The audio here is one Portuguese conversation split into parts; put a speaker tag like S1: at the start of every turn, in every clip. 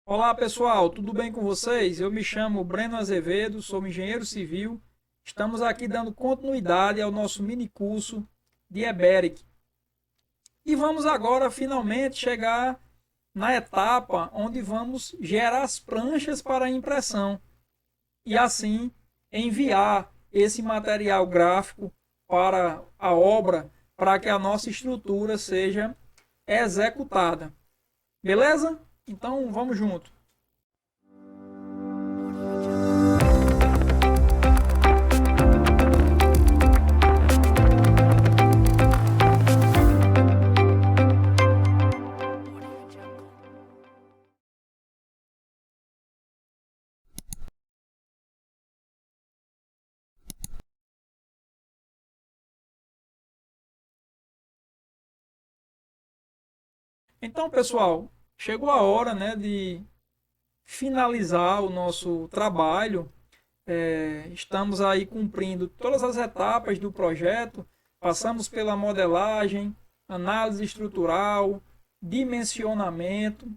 S1: Olá pessoal, tudo bem com vocês? Eu me chamo Breno Azevedo, sou engenheiro civil. Estamos aqui dando continuidade ao nosso mini curso de EBERIC. E vamos agora finalmente chegar na etapa onde vamos gerar as pranchas para impressão e assim enviar esse material gráfico para a obra para que a nossa estrutura seja executada. Beleza? Então vamos junto. Então, pessoal, chegou a hora, né, de finalizar o nosso trabalho. Estamos aí cumprindo todas as etapas do projeto. Passamos pela modelagem, análise estrutural, dimensionamento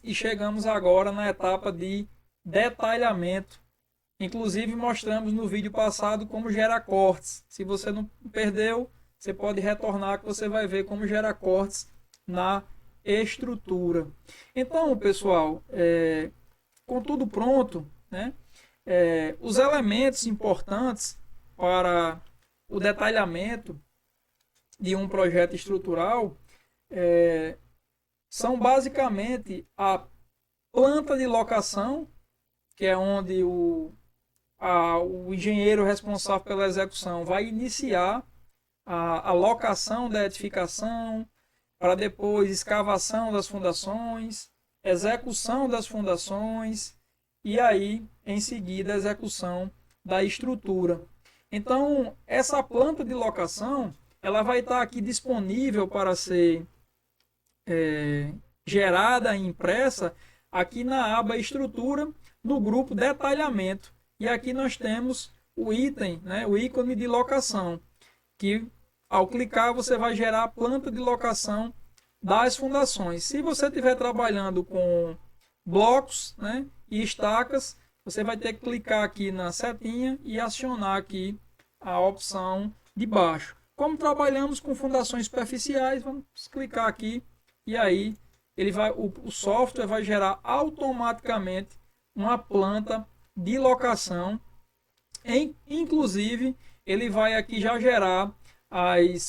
S1: e chegamos agora na etapa de detalhamento. Inclusive mostramos no vídeo passado como gerar cortes. Se você não perdeu, você pode retornar que você vai ver como gerar cortes na estrutura. Então, pessoal, com tudo pronto, né? Os elementos importantes para o detalhamento de um projeto estrutural são basicamente a planta de locação, que é onde o engenheiro responsável pela execução vai iniciar a locação da edificação, para depois escavação das fundações, execução das fundações e aí em seguida a execução da estrutura. Então essa planta de locação ela vai estar aqui disponível para ser gerada e impressa aqui na aba estrutura no grupo detalhamento e aqui nós temos o item, né, o ícone de locação que ao clicar você vai gerar a planta de locação das fundações. Se você estiver trabalhando com blocos, né, e estacas, você vai ter que clicar aqui na setinha e acionar aqui a opção de baixo. Como trabalhamos com fundações superficiais, vamos clicar aqui e aí o software vai gerar automaticamente uma planta de locação. Inclusive, ele vai aqui já gerar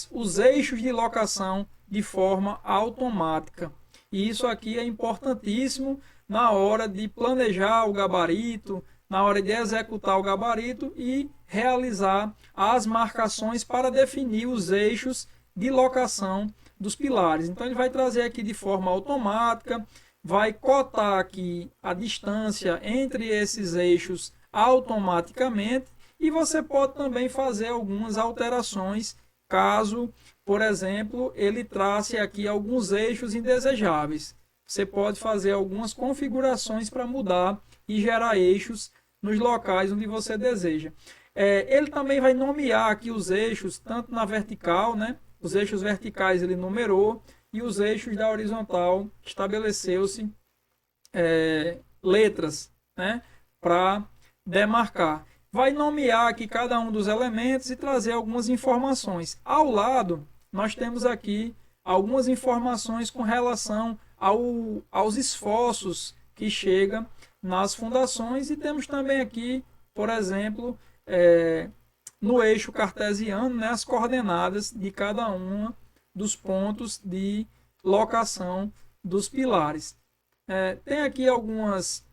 S1: os eixos de locação de forma automática. E isso aqui é importantíssimo na hora de planejar o gabarito, na hora de executar o gabarito e realizar as marcações para definir os eixos de locação dos pilares. Então ele vai trazer aqui de forma automática, vai cotar aqui a distância entre esses eixos automaticamente e você pode também fazer algumas alterações caso, por exemplo, ele trace aqui alguns eixos indesejáveis. Você pode fazer algumas configurações para mudar e gerar eixos nos locais onde você deseja. Ele também vai nomear aqui os eixos, tanto na vertical, né? Os eixos verticais ele numerou e os eixos da horizontal estabeleceu-se letras, né? Para demarcar. Vai nomear aqui cada um dos elementos e trazer algumas informações. Ao lado, nós temos aqui algumas informações com relação aos esforços que chegam nas fundações e temos também aqui, por exemplo, no eixo cartesiano, né, as coordenadas de cada um dos pontos de locação dos pilares. Tem aqui algumas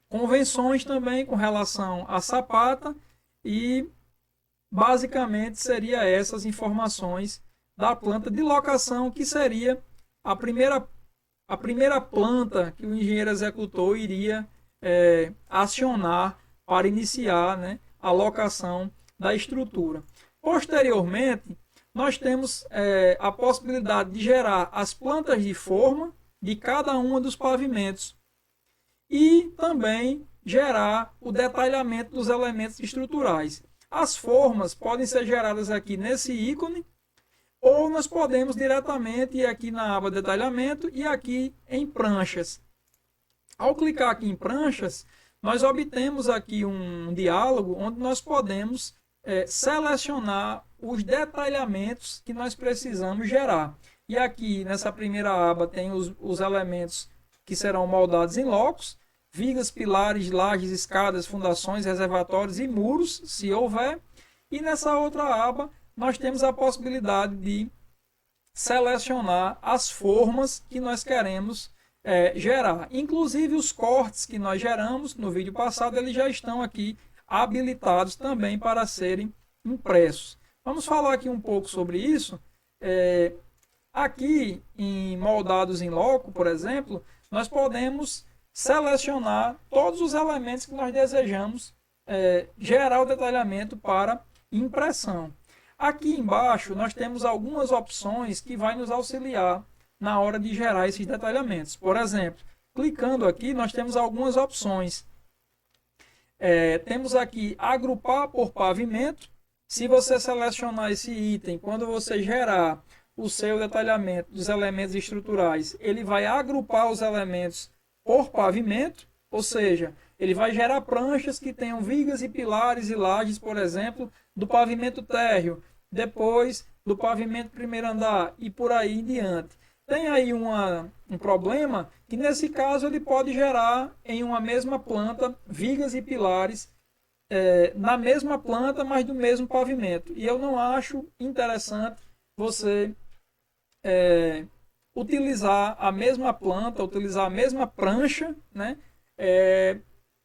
S1: convenções também com relação à sapata e basicamente seria essas informações da planta de locação, que seria a primeira planta que o engenheiro executor iria acionar para iniciar, né, a locação da estrutura. Posteriormente, nós temos a possibilidade de gerar as plantas de forma de cada um dos pavimentos e também gerar o detalhamento dos elementos estruturais. As formas podem ser geradas aqui nesse ícone, ou nós podemos diretamente ir aqui na aba detalhamento e aqui em pranchas. Ao clicar aqui em pranchas, nós obtemos aqui um diálogo onde nós podemos selecionar os detalhamentos que nós precisamos gerar. E aqui nessa primeira aba tem os elementos que serão moldados em locos, vigas, pilares, lajes, escadas, fundações, reservatórios e muros, se houver. E nessa outra aba nós temos a possibilidade de selecionar as formas que nós queremos gerar. Inclusive os cortes que nós geramos no vídeo passado, eles já estão aqui habilitados também para serem impressos. Vamos falar aqui um pouco sobre isso. Aqui em moldados em loco, por exemplo, nós podemos selecionar todos os elementos que nós desejamos gerar o detalhamento para impressão. Aqui embaixo nós temos algumas opções que vai nos auxiliar na hora de gerar esses detalhamentos. Por exemplo, clicando aqui, nós temos algumas opções. Temos aqui agrupar por pavimento. Se você selecionar esse item, quando você gerar o seu detalhamento dos elementos estruturais, ele vai agrupar os elementos por pavimento, ou seja, ele vai gerar pranchas que tenham vigas e pilares e lajes, por exemplo, do pavimento térreo, depois do pavimento primeiro andar e por aí em diante. Tem aí um problema que nesse caso ele pode gerar em uma mesma planta vigas e pilares na mesma planta, mas do mesmo pavimento. E eu não acho interessante você utilizar a mesma planta, utilizar a mesma prancha, né,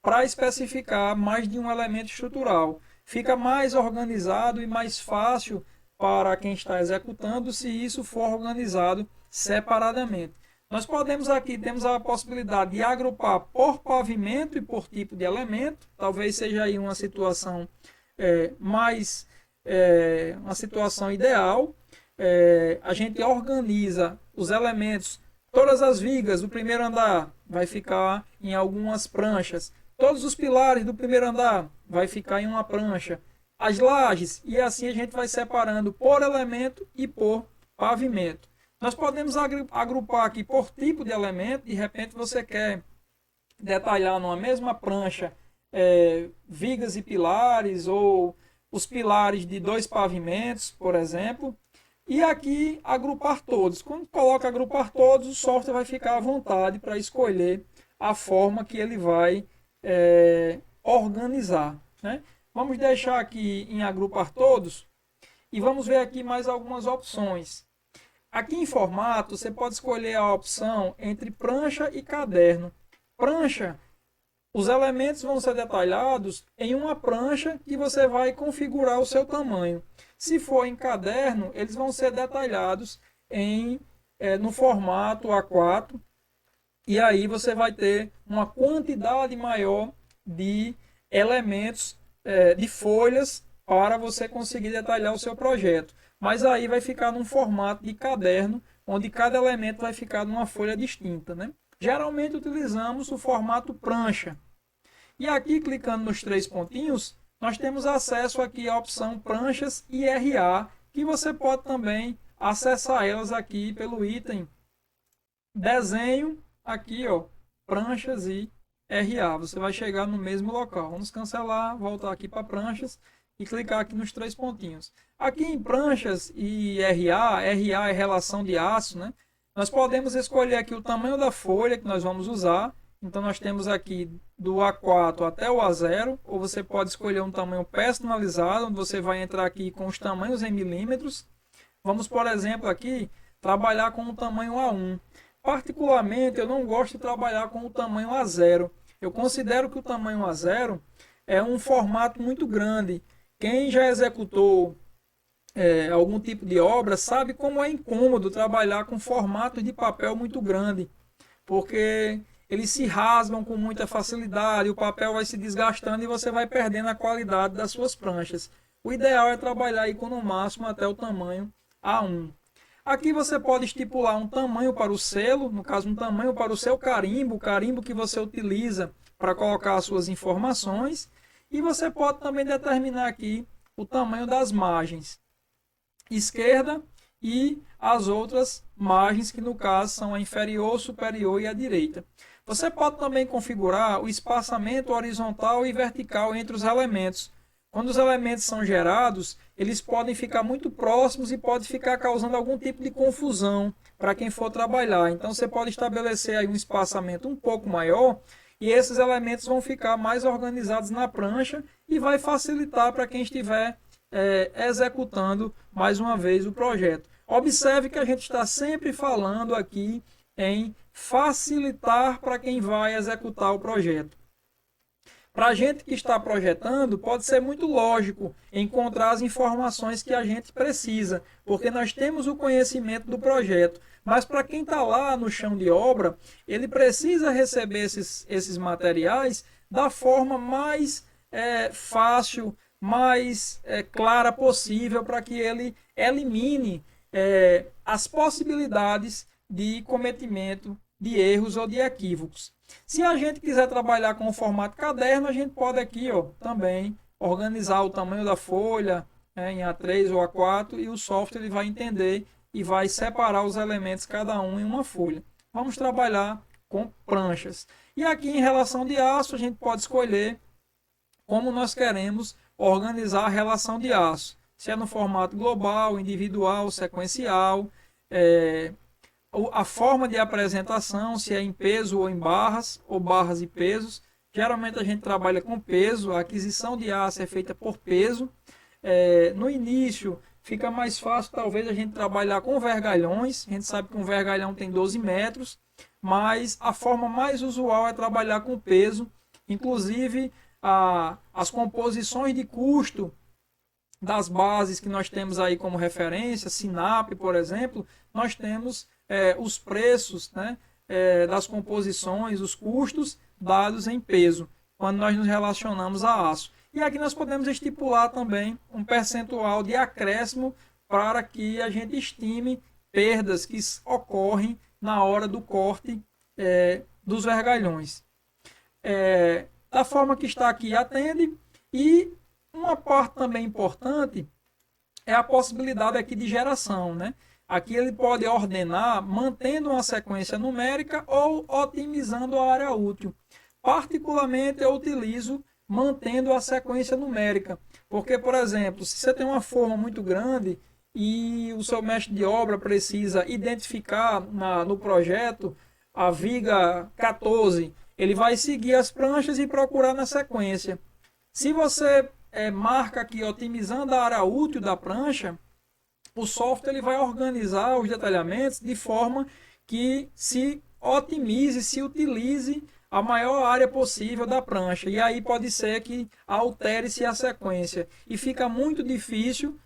S1: para especificar mais de um elemento estrutural. Fica mais organizado e mais fácil para quem está executando se isso for organizado separadamente. Nós podemos aqui, temos a possibilidade de agrupar por pavimento e por tipo de elemento. Talvez seja aí uma situação uma situação ideal. A gente organiza os elementos, todas as vigas do primeiro andar vai ficar em algumas pranchas. Todos os pilares do primeiro andar vai ficar em uma prancha. As lajes, e assim a gente vai separando por elemento e por pavimento. Nós podemos agrupar aqui por tipo de elemento. De repente você quer detalhar numa mesma prancha vigas e pilares, ou os pilares de 2 pavimentos, por exemplo. E aqui agrupar todos. Quando coloca agrupar todos, o software vai ficar à vontade para escolher a forma que ele vai organizar, né? Vamos deixar aqui em agrupar todos e vamos ver aqui mais algumas opções. Aqui em formato, você pode escolher a opção entre prancha e caderno. Prancha, os elementos vão ser detalhados em uma prancha que você vai configurar o seu tamanho. Se for em caderno, eles vão ser detalhados no formato A4. E aí você vai ter uma quantidade maior de elementos, de folhas, para você conseguir detalhar o seu projeto. Mas aí vai ficar num formato de caderno, onde cada elemento vai ficar numa folha distinta, né? Geralmente utilizamos o formato prancha. E aqui, clicando nos 3 pontinhos, nós temos acesso aqui à opção pranchas IRA, que você pode também acessar elas aqui pelo item desenho, aqui ó, pranchas e RA. Você vai chegar no mesmo local. Vamos cancelar, voltar aqui para pranchas e clicar aqui nos 3 pontinhos. Aqui em pranchas e RA é relação de aço, né? Nós podemos escolher aqui o tamanho da folha que nós vamos usar. Então nós temos aqui do A4 até o A0, ou você pode escolher um tamanho personalizado, onde você vai entrar aqui com os tamanhos em milímetros. Vamos, por exemplo, aqui trabalhar com o tamanho A1. Particularmente, eu não gosto de trabalhar com o tamanho A0. Eu considero que o tamanho A0 é um formato muito grande. Quem já executou algum tipo de obra sabe como é incômodo trabalhar com formatos de papel muito grande, porque eles se rasgam com muita facilidade, o papel vai se desgastando e você vai perdendo a qualidade das suas pranchas. O ideal é trabalhar aí com no máximo até o tamanho A1. Aqui você pode estipular um tamanho para o selo, no caso um tamanho para o seu carimbo, o carimbo que você utiliza para colocar as suas informações. E você pode também determinar aqui o tamanho das margens esquerda e as outras margens, que no caso são a inferior, superior e a direita. Você pode também configurar o espaçamento horizontal e vertical entre os elementos. Quando os elementos são gerados, eles podem ficar muito próximos e pode ficar causando algum tipo de confusão para quem for trabalhar. Então você pode estabelecer aí um espaçamento um pouco maior e esses elementos vão ficar mais organizados na prancha e vai facilitar para quem estiver executando mais uma vez o projeto. Observe que a gente está sempre falando aqui em facilitar para quem vai executar o projeto. Para a gente que está projetando, pode ser muito lógico encontrar as informações que a gente precisa, porque nós temos o conhecimento do projeto. Mas para quem está lá no chão de obra, ele precisa receber esses materiais da forma mais fácil, mais clara possível, para que ele elimine as possibilidades de cometimento de erros ou de equívocos. Se a gente quiser trabalhar com o formato caderno, a gente pode aqui também organizar o tamanho da folha em A3 ou A4 e o software ele vai entender e vai separar os elementos cada um em uma folha. Vamos trabalhar com pranchas. E aqui em relação de aço, a gente pode escolher como nós queremos organizar a relação de aço. Se é no formato global, individual, sequencial, a forma de apresentação, se é em peso ou em barras, ou barras e pesos. Geralmente a gente trabalha com peso, a aquisição de aço é feita por peso. No início fica mais fácil talvez a gente trabalhar com vergalhões, a gente sabe que um vergalhão tem 12 metros, mas a forma mais usual é trabalhar com peso. Inclusive as composições de custo das bases que nós temos aí como referência, Sinap, por exemplo, nós temos os preços, né, das composições, os custos dados em peso, quando nós nos relacionamos a aço. E aqui nós podemos estipular também um percentual de acréscimo para que a gente estime perdas que ocorrem na hora do corte dos vergalhões. Da forma que está aqui, atende. E uma parte também importante é a possibilidade aqui de geração, né? Aqui ele pode ordenar mantendo uma sequência numérica ou otimizando a área útil. Particularmente eu utilizo mantendo a sequência numérica, porque, por exemplo, se você tem uma forma muito grande e o seu mestre de obra precisa identificar no projeto a viga 14, ele vai seguir as pranchas e procurar na sequência. Se você marca aqui otimizando a área útil da prancha, o software ele vai organizar os detalhamentos de forma que se otimize, se utilize a maior área possível da prancha. E aí pode ser que altere-se a sequência. E fica muito difícil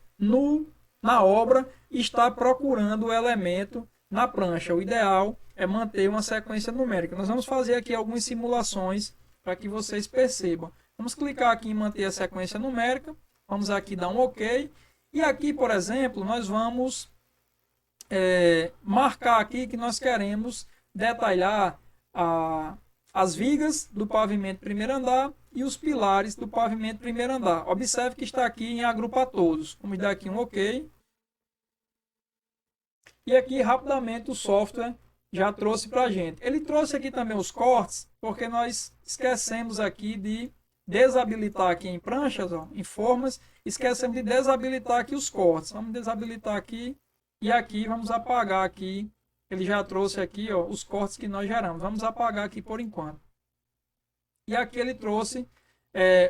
S1: na obra estar procurando o elemento na prancha. O ideal é manter uma sequência numérica. Nós vamos fazer aqui algumas simulações para que vocês percebam. Vamos clicar aqui em manter a sequência numérica. Vamos aqui dar um OK. E aqui, por exemplo, nós vamos marcar aqui que nós queremos detalhar as vigas do pavimento primeiro andar e os pilares do pavimento primeiro andar. Observe que está aqui em agrupar todos. Vamos dar aqui um OK. E aqui, rapidamente, o software já trouxe para a gente. Ele trouxe aqui também os cortes, porque nós esquecemos aqui de desabilitar aqui em pranchas, em formas, esquecemos de desabilitar aqui os cortes. Vamos desabilitar aqui e aqui vamos apagar aqui. Ele já trouxe aqui os cortes que nós geramos. Vamos apagar aqui por enquanto. E aqui ele trouxe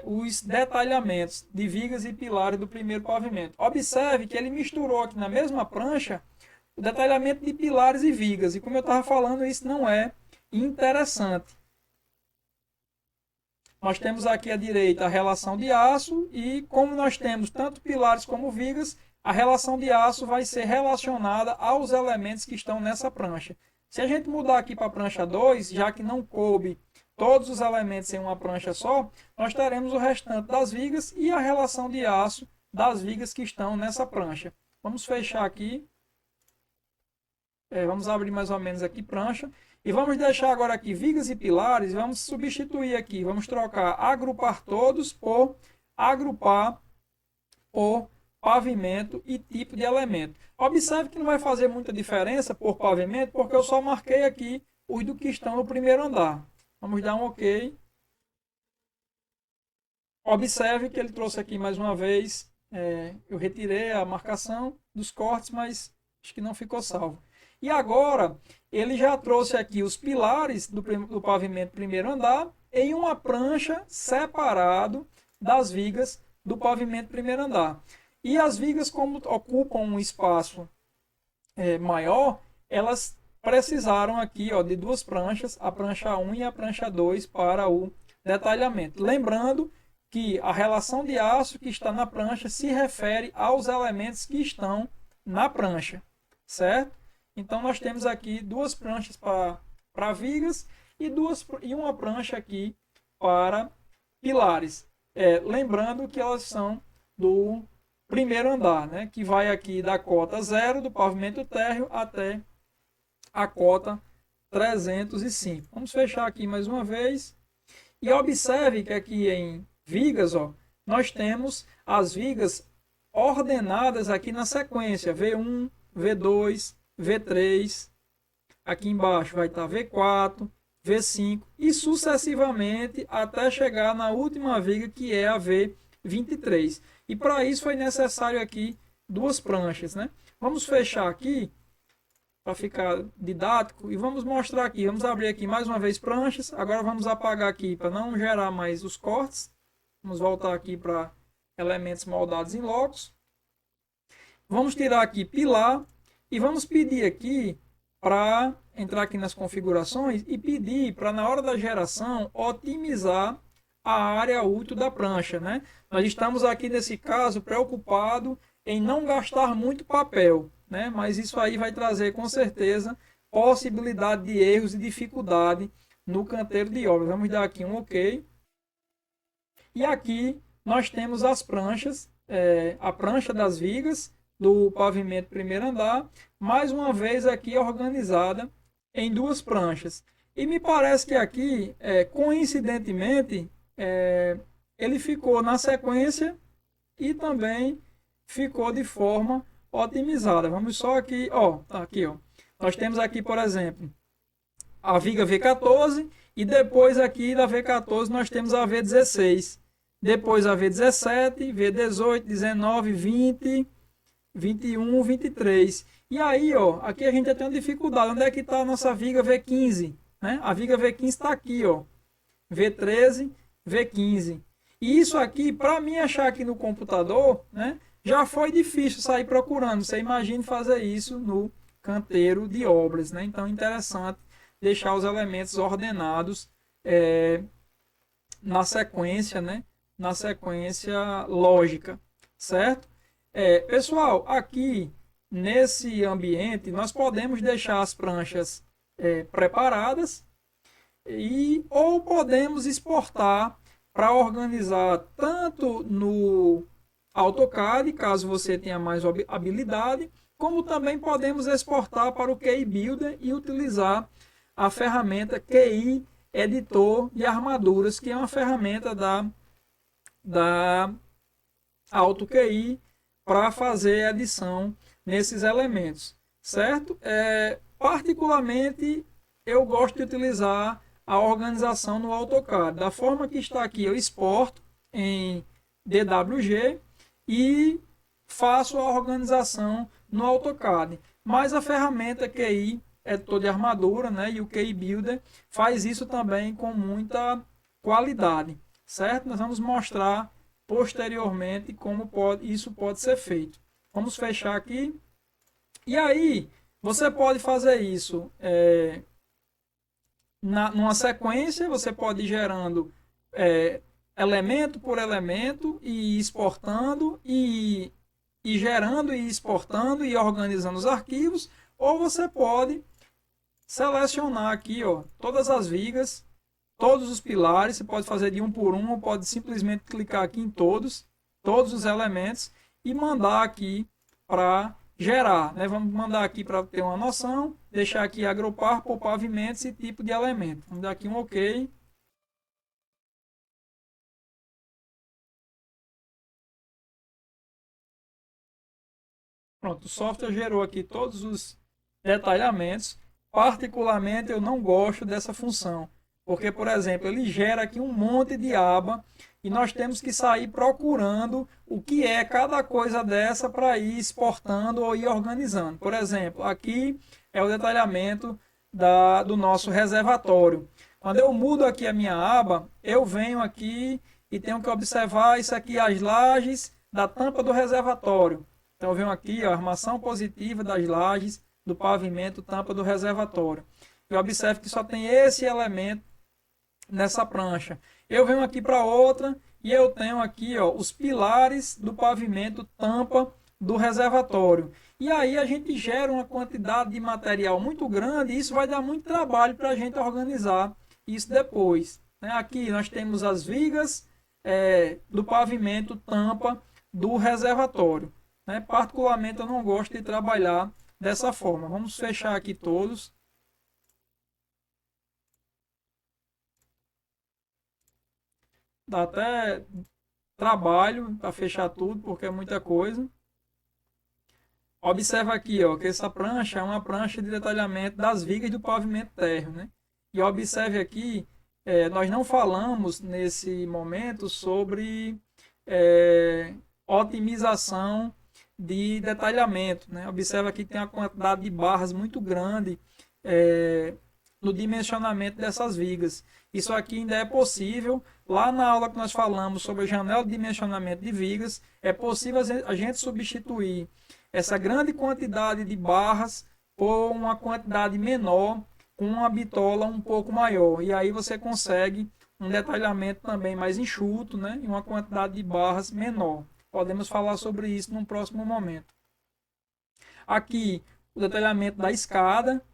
S1: os detalhamentos de vigas e pilares do primeiro pavimento. Observe que ele misturou aqui na mesma prancha o detalhamento de pilares e vigas. E como eu estava falando, isso não é interessante. Nós temos aqui à direita a relação de aço e como nós temos tanto pilares como vigas, a relação de aço vai ser relacionada aos elementos que estão nessa prancha. Se a gente mudar aqui para a prancha 2, já que não coube todos os elementos em uma prancha só, nós teremos o restante das vigas e a relação de aço das vigas que estão nessa prancha. Vamos fechar aqui. Vamos abrir mais ou menos aqui prancha. E vamos deixar agora aqui vigas e pilares. Vamos substituir aqui. Vamos trocar agrupar todos por agrupar por pavimento e tipo de elemento. Observe que não vai fazer muita diferença por pavimento, porque eu só marquei aqui os do que estão no primeiro andar. Vamos dar um OK. Observe que ele trouxe aqui mais uma vez, eu retirei a marcação dos cortes, mas acho que não ficou salvo. E agora, ele já trouxe aqui os pilares do pavimento primeiro andar em uma prancha separado das vigas do pavimento primeiro andar. E as vigas, como ocupam um espaço maior, elas precisaram aqui de duas pranchas, a prancha 1 e a prancha 2 para o detalhamento. Lembrando que a relação de aço que está na prancha se refere aos elementos que estão na prancha, certo? Então nós temos aqui duas pranchas para vigas e uma prancha aqui para pilares. Lembrando que elas são do primeiro andar, né? Que vai aqui da cota 0 do pavimento térreo até a cota 305. Vamos fechar aqui mais uma vez. E observe que aqui em vigas, nós temos as vigas ordenadas aqui na sequência, V1, V2, V3, aqui embaixo vai estar V4, V5 e sucessivamente até chegar na última viga, que é a V23. E para isso foi necessário aqui duas pranchas, né? Vamos fechar aqui para ficar didático e vamos mostrar aqui. Vamos abrir aqui mais uma vez pranchas. Agora vamos apagar aqui para não gerar mais os cortes. Vamos voltar aqui para elementos moldados em locos. Vamos tirar aqui pilar e vamos pedir aqui para entrar aqui nas configurações e pedir para, na hora da geração, otimizar a área útil da prancha, né? Nós estamos aqui nesse caso preocupado em não gastar muito papel, né? Mas isso aí vai trazer com certeza possibilidade de erros e dificuldade no canteiro de obra. Vamos dar aqui um OK. E aqui nós temos as pranchas, a prancha das vigas do pavimento primeiro andar, mais uma vez aqui organizada em duas pranchas. E me parece que aqui, coincidentemente, ele ficou na sequência e também ficou de forma otimizada. Vamos só aqui, tá aqui, Nós temos aqui, por exemplo, a viga V14 e depois aqui da V14 nós temos a V16. Depois a V17, V18, 19, 20, 21, 23. E aí, aqui a gente tem uma dificuldade. Onde é que está a nossa viga V15? Né? A viga V15 está aqui, V13, V15. E isso aqui, para mim achar aqui no computador, né, já foi difícil sair procurando. Você imagine fazer isso no canteiro de obras, né? Então é interessante deixar os elementos ordenados na sequência, né? Na sequência lógica, certo? Pessoal, aqui nesse ambiente nós podemos deixar as pranchas preparadas ou podemos exportar para organizar tanto no AutoCAD, caso você tenha mais habilidade, como também podemos exportar para o QI Builder e utilizar a ferramenta QI Editor de Armaduras, que é uma ferramenta da AutoQI para fazer a edição nesses elementos, certo? Particularmente, eu gosto de utilizar a organização no AutoCAD. Da forma que está aqui, eu exporto em DWG e faço a organização no AutoCAD. Mas a ferramenta QI Editor de Armadura, né, e o QI Builder faz isso também com muita qualidade, certo? Nós vamos mostrar posteriormente como isso pode ser feito. Vamos fechar aqui. E aí, você pode fazer isso numa sequência, você pode ir gerando elemento por elemento e exportando e gerando e exportando e organizando os arquivos, ou você pode selecionar aqui todas as vigas, todos os pilares, você pode fazer de um por um, ou pode simplesmente clicar aqui em todos os elementos e mandar aqui para gerar, né? Vamos mandar aqui para ter uma noção, deixar aqui agrupar por pavimentos e tipo de elemento. Vamos dar aqui um OK. Pronto, o software gerou aqui todos os detalhamentos particularmente eu não gosto dessa função, porque, por exemplo, ele gera aqui um monte de aba e nós temos que sair procurando o que é cada coisa dessa para ir exportando ou ir organizando. Por exemplo, aqui é o detalhamento do nosso reservatório. Quando eu mudo aqui a minha aba, eu venho aqui e tenho que observar isso aqui, as lajes da tampa do reservatório. Então eu venho aqui, a armação positiva das lajes do pavimento, tampa do reservatório. Eu observo que só tem esse elemento nessa prancha. Eu venho aqui para outra e eu tenho aqui, ó, os pilares do pavimento, tampa do reservatório. E aí a gente gera uma quantidade de material muito grande e isso vai dar muito trabalho para a gente organizar isso depois. Aqui nós temos as vigas do pavimento, tampa do reservatório. Particularmente eu não gosto de trabalhar dessa forma. Vamos fechar aqui todos. Dá até trabalho para fechar tudo, porque é muita coisa. Observa aqui, ó, que essa prancha é uma prancha de detalhamento das vigas do pavimento térreo, né? E observe aqui, nós não falamos nesse momento sobre otimização de detalhamento, né? Observa aqui que tem uma quantidade de barras muito grande no dimensionamento dessas vigas. Isso aqui ainda é possível. Lá na aula que nós falamos sobre a janela de dimensionamento de vigas, é possível a gente substituir essa grande quantidade de barras por uma quantidade menor, com uma bitola um pouco maior. E aí você consegue um detalhamento também mais enxuto, né? E uma quantidade de barras menor. Podemos falar sobre isso num próximo momento. Aqui, o detalhamento da escada.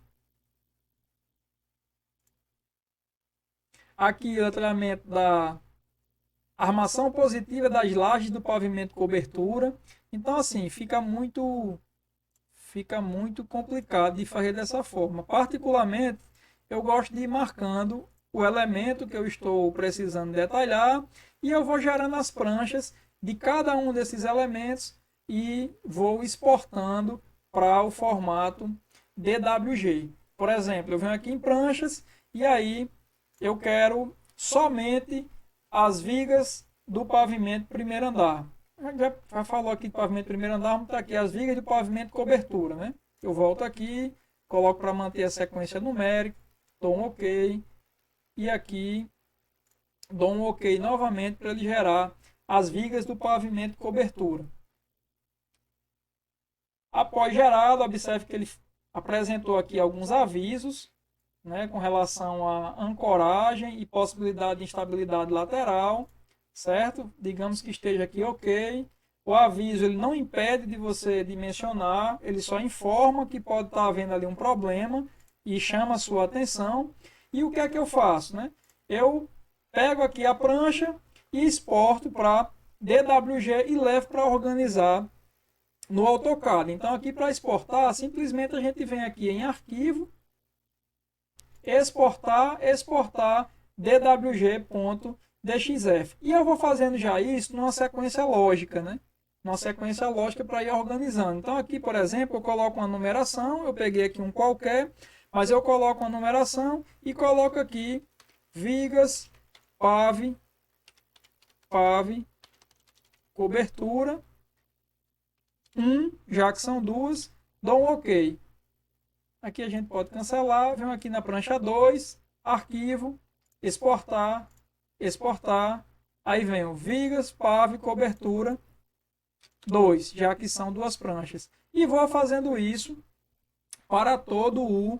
S1: Aqui, o detalhamento da armação positiva das lajes do pavimento cobertura. Então, assim, fica muito complicado de fazer dessa forma. Particularmente, eu gosto de ir marcando o elemento que eu estou precisando detalhar e eu vou gerando as pranchas de cada um desses elementos e vou exportando para o formato DWG. Por exemplo, eu venho aqui em pranchas e aí eu quero somente as vigas do pavimento primeiro andar. Já falou aqui de pavimento primeiro andar, vamos estar aqui as vigas do pavimento cobertura, né? Eu volto aqui, coloco para manter a sequência numérica, dou um OK e aqui dou um OK novamente para ele gerar as vigas do pavimento cobertura. Após gerado, observe que ele apresentou aqui alguns avisos, né, com relação à ancoragem e possibilidade de instabilidade lateral, certo? Digamos que esteja aqui OK. O aviso ele não impede de você dimensionar, ele só informa que pode estar havendo ali um problema e chama a sua atenção. E o que é que eu faço, né? Eu pego aqui a prancha e exporto para DWG e levo para organizar no AutoCAD. Então aqui para exportar, simplesmente a gente vem aqui em arquivo, exportar dwg.dxf. E eu vou fazendo já isso numa sequência lógica, né? Uma sequência lógica para ir organizando. Então aqui, por exemplo, eu coloco uma numeração, eu peguei aqui um qualquer, mas eu coloco uma numeração e coloco aqui vigas, pave, cobertura, já que são duas, dou um OK. Aqui a gente pode cancelar, venho aqui na prancha 2, arquivo, exportar, aí venho vigas, pave, cobertura, 2, já que são duas pranchas. E vou fazendo isso para todo o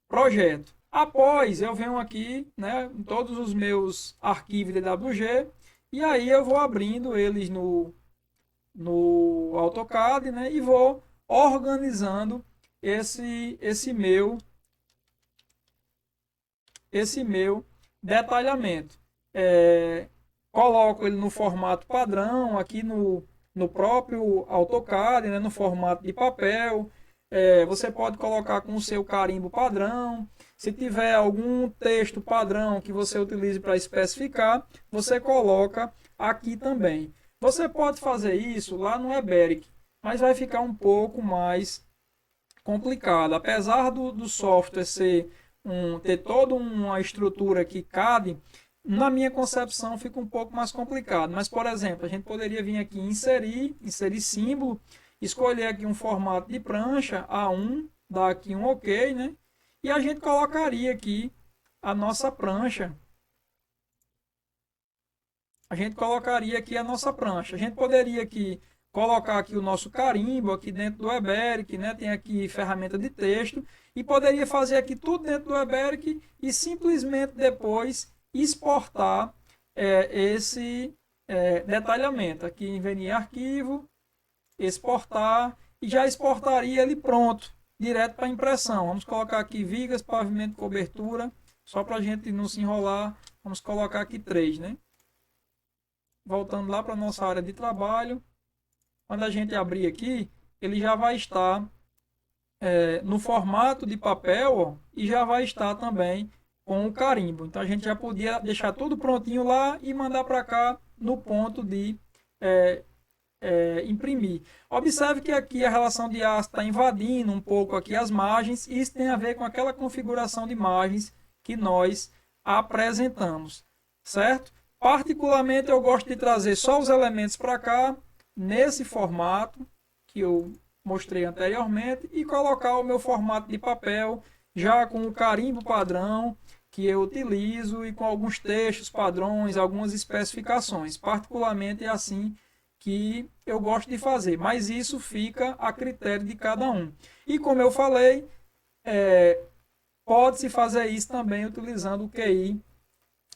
S1: projeto. Após, eu venho aqui, né, em todos os meus arquivos de DWG, e aí eu vou abrindo eles no AutoCAD, né, e vou organizando esse meu detalhamento. Coloco ele no formato padrão, aqui no próprio AutoCAD, né, no formato de papel. Você pode colocar com o seu carimbo padrão. Se tiver algum texto padrão que você utilize para especificar, você coloca aqui também. Você pode fazer isso lá no Eberic, mas vai ficar um pouco mais complicado. Apesar do software ter toda uma estrutura que CAD, na minha concepção fica um pouco mais complicado. Mas, por exemplo, a gente poderia vir aqui em inserir símbolo, escolher aqui um formato de prancha, A1, dar aqui um OK, né? E a gente colocaria aqui a nossa prancha. A gente colocaria aqui a nossa prancha. A gente poderia aqui colocar aqui o nosso carimbo aqui dentro do Eberic, né? Tem aqui ferramenta de texto e poderia fazer aqui tudo dentro do Eberic e simplesmente depois exportar esse detalhamento. Aqui vem em arquivo, exportar e já exportaria ele pronto, direto para impressão. Vamos colocar aqui vigas, pavimento, cobertura, só para a gente não se enrolar. Vamos colocar aqui 3, né? Voltando lá para a nossa área de trabalho. Quando a gente abrir aqui, ele já vai estar no formato de papel, ó, e já vai estar também com o carimbo. Então a gente já podia deixar tudo prontinho lá e mandar para cá no ponto de imprimir. Observe que aqui a relação de aço está invadindo um pouco aqui as margens, e isso tem a ver com aquela configuração de margens que nós apresentamos, certo? Particularmente eu gosto de trazer só os elementos para cá, nesse formato que eu mostrei anteriormente, e colocar o meu formato de papel já com o carimbo padrão que eu utilizo e com alguns textos padrões, algumas especificações. Particularmente é assim que eu gosto de fazer, mas isso fica a critério de cada um. E como eu falei, pode-se fazer isso também utilizando o QI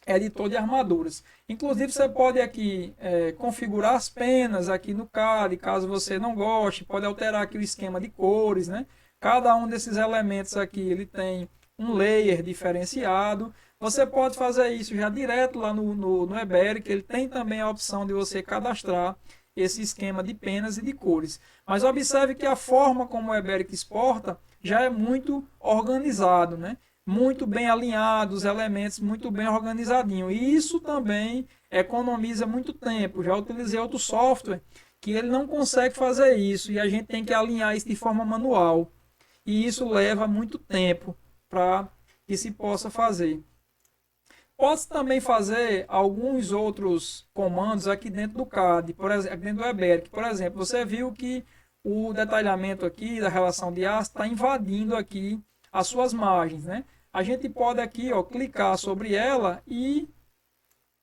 S1: editor de armaduras. Inclusive você pode aqui configurar as penas aqui no CAD, caso você não goste, pode alterar aqui o esquema de cores, né? Cada um desses elementos aqui ele tem um layer diferenciado. Você pode fazer isso já direto lá no Eberic, ele tem também a opção de você cadastrar esse esquema de penas e de cores. Mas observe que a forma como o Eberic exporta já é muito organizado, né? Muito bem alinhado, os elementos muito bem organizadinho. E isso também economiza muito tempo. Já utilizei outro software que ele não consegue fazer isso e a gente tem que alinhar isso de forma manual. E isso leva muito tempo para que se possa fazer. Pode também fazer alguns outros comandos aqui dentro do CAD, por exemplo, dentro do Eberic. Por exemplo, você viu que o detalhamento aqui da relação de aço está invadindo aqui as suas margens, né? A gente pode aqui, ó, clicar sobre ela e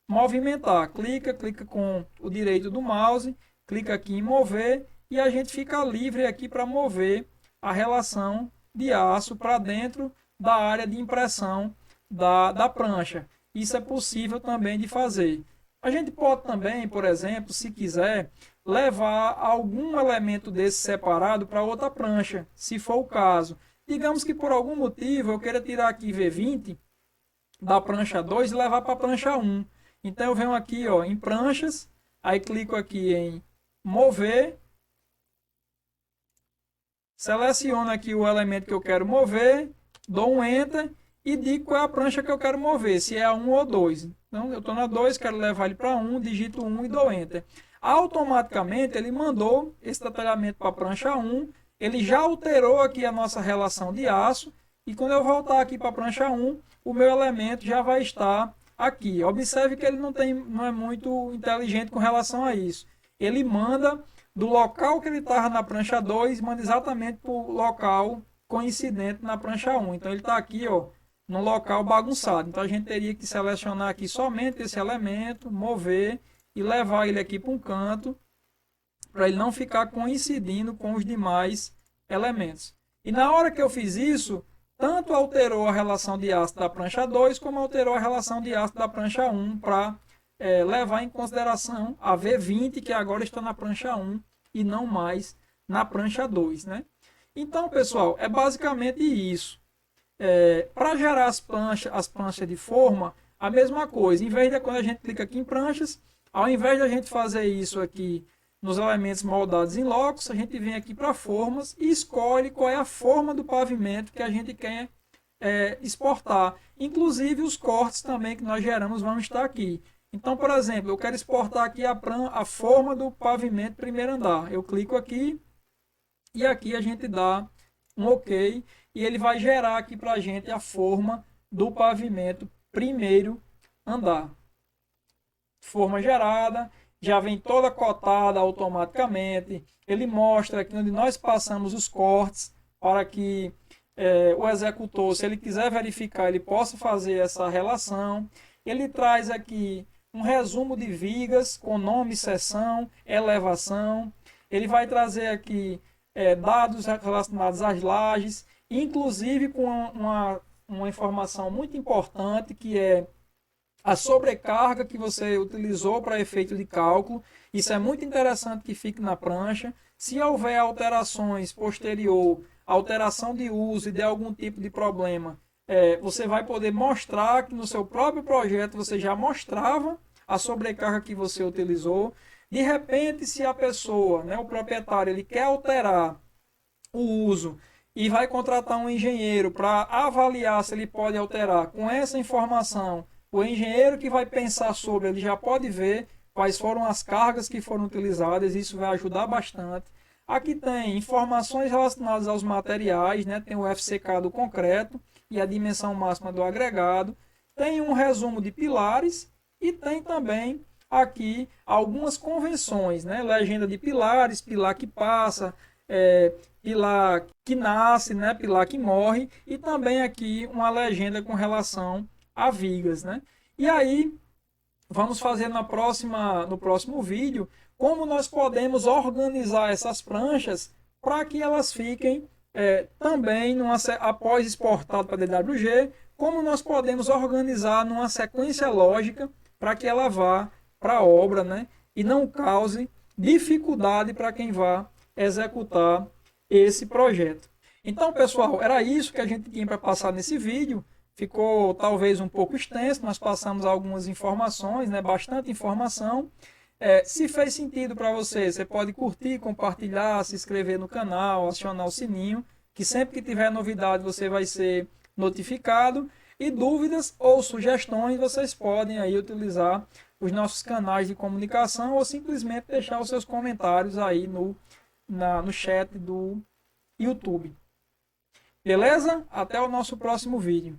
S1: movimentar. Clica com o direito do mouse, clica aqui em mover e a gente fica livre aqui para mover a relação de aço para dentro da área de impressão da prancha. Isso é possível também de fazer. A gente pode também, por exemplo, se quiser, levar algum elemento desse separado para outra prancha, se for o caso. Digamos que por algum motivo eu queira tirar aqui V20 da prancha 2 e levar para a prancha 1. Então eu venho aqui, ó, em pranchas, aí clico aqui em mover, seleciono aqui o elemento que eu quero mover, dou um Enter e digo qual é a prancha que eu quero mover, se é a 1 ou 2. Então eu estou na 2, quero levar ele para 1, digito 1 e dou Enter. Automaticamente ele mandou esse detalhamento para a prancha 1, ele já alterou aqui a nossa relação de aço e quando eu voltar aqui para a prancha 1, o meu elemento já vai estar aqui. Observe que ele não é muito inteligente com relação a isso. Ele manda do local que ele estava na prancha 2, manda exatamente para o local coincidente na prancha 1. Então ele está aqui, ó, no local bagunçado. Então a gente teria que selecionar aqui somente esse elemento, mover e levar ele aqui para um canto, para ele não ficar coincidindo com os demais elementos. E na hora que eu fiz isso, tanto alterou a relação de aço da prancha 2, como alterou a relação de aço da prancha 1 para levar em consideração a V20, que agora está na prancha 1 e não mais na prancha 2. Né? Então, pessoal, é basicamente isso. Para gerar as pranchas de forma, a mesma coisa. Em vez de quando a gente clica aqui em pranchas, ao invés de a gente fazer isso aqui nos elementos moldados em locus, a gente vem aqui para formas e escolhe qual é a forma do pavimento que a gente quer exportar. Inclusive os cortes também que nós geramos vão estar aqui. Então, por exemplo, eu quero exportar aqui a forma do pavimento primeiro andar. Eu clico aqui e aqui a gente dá um ok, e ele vai gerar aqui para a gente a forma do pavimento primeiro andar. Forma gerada, já vem toda cotada automaticamente. Ele mostra aqui onde nós passamos os cortes para que o executor, se ele quiser verificar, ele possa fazer essa relação. Ele traz aqui um resumo de vigas com nome, seção, elevação. Ele vai trazer aqui dados relacionados às lajes, inclusive com uma informação muito importante, que é a sobrecarga que você utilizou para efeito de cálculo. Isso é muito interessante que fique na prancha. Se houver alterações posterior, alteração de uso e de algum tipo de problema, você vai poder mostrar que no seu próprio projeto você já mostrava a sobrecarga que você utilizou. De repente, se a pessoa, o proprietário, ele quer alterar o uso e vai contratar um engenheiro para avaliar se ele pode alterar, com essa informação, o engenheiro que vai pensar sobre, ele já pode ver quais foram as cargas que foram utilizadas, isso vai ajudar bastante. Aqui tem informações relacionadas aos materiais, tem o FCK do concreto e a dimensão máxima do agregado, tem um resumo de pilares e tem também aqui algumas convenções, legenda de pilares, pilar que passa, pilar que nasce, pilar que morre, e também aqui uma legenda com relação a vigas, E aí, vamos fazer no próximo vídeo como nós podemos organizar essas pranchas para que elas fiquem também, após exportado para DWG, como nós podemos organizar numa sequência lógica para que ela vá para a obra, e não cause dificuldade para quem vá executar esse projeto. Então, pessoal, era isso que a gente tinha para passar nesse vídeo. Ficou talvez um pouco extenso, nós passamos algumas informações, bastante informação. Se fez sentido para você, você pode curtir, compartilhar, se inscrever no canal, acionar o sininho, que sempre que tiver novidade você vai ser notificado. E dúvidas ou sugestões, vocês podem aí utilizar os nossos canais de comunicação ou simplesmente deixar os seus comentários aí no chat do YouTube. Beleza? Até o nosso próximo vídeo.